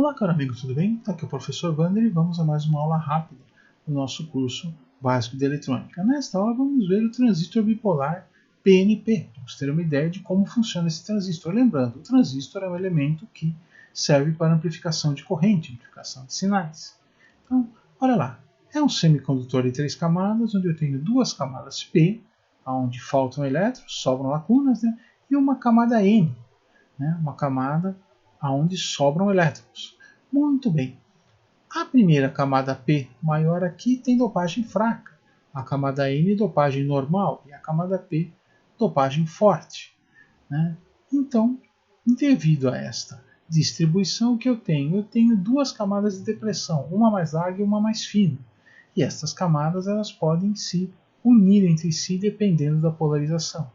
Olá, caro amigo, tudo bem? Aqui é o professor Wander e vamos a mais uma aula rápida do nosso curso básico de eletrônica. Nesta aula vamos ver o transistor bipolar PNP. Vamos ter uma ideia de como funciona esse transistor. Lembrando, o transistor é um elemento que serve para amplificação de corrente, amplificação de sinais. Então, olha lá, é um semicondutor de 3 camadas, onde eu tenho 2 camadas P, onde faltam elétrons, sobram lacunas, né? E uma camada N, né? Uma camada onde sobram elétrons. Muito bem. A primeira camada P maior aqui tem dopagem fraca. A camada N, dopagem normal. E a camada P, dopagem forte, né? Então, devido a esta distribuição que eu tenho 2 camadas de depressão, uma mais larga e uma mais fina. E estas camadas elas podem se unir entre si dependendo da polarização.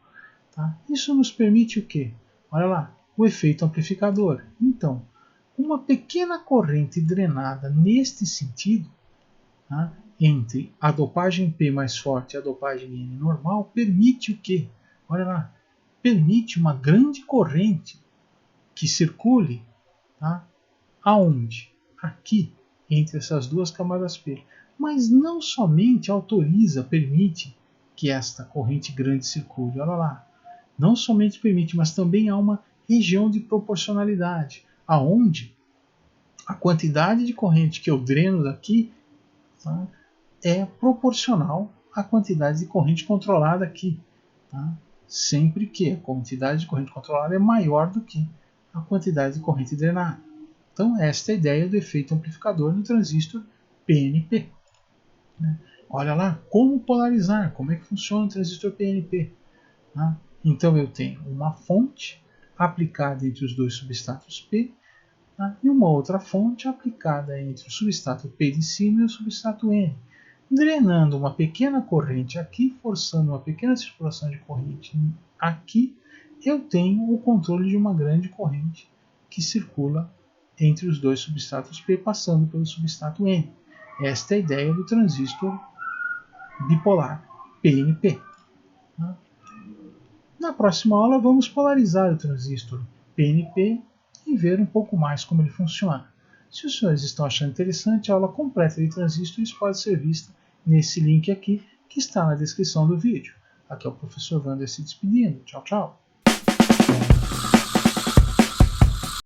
Tá? Isso nos permite o quê? Olha lá, o efeito amplificador. Então, uma pequena corrente drenada neste sentido, tá, entre a dopagem P mais forte e a dopagem N normal, permite o quê? Olha lá, permite uma grande corrente que circule, tá, aonde? Aqui, entre essas 2 camadas P. Mas não somente autoriza, permite que esta corrente grande circule. Olha lá, não somente permite, mas também há uma região de proporcionalidade, aonde a quantidade de corrente que eu dreno daqui, tá, é proporcional à quantidade de corrente controlada aqui. Tá? Sempre que a quantidade de corrente controlada é maior do que a quantidade de corrente drenada. Então, esta é a ideia do efeito amplificador no transistor PNP. Né? Olha lá, como polarizar, como é que funciona o transistor PNP. Tá? Então, eu tenho uma fonte aplicada entre os 2 substratos P, tá? E uma outra fonte aplicada entre o substrato P de cima e o substrato N, drenando uma pequena corrente aqui, forçando uma pequena circulação de corrente aqui, eu tenho o controle de uma grande corrente que circula entre os 2 substratos P, passando pelo substrato N. Esta é a ideia do transistor bipolar PNP. Tá? Na próxima aula vamos polarizar o transistor PNP e ver um pouco mais como ele funciona. Se os senhores estão achando interessante, a aula completa de transistores pode ser vista nesse link aqui, que está na descrição do vídeo. Aqui é o professor Wander se despedindo. Tchau, tchau.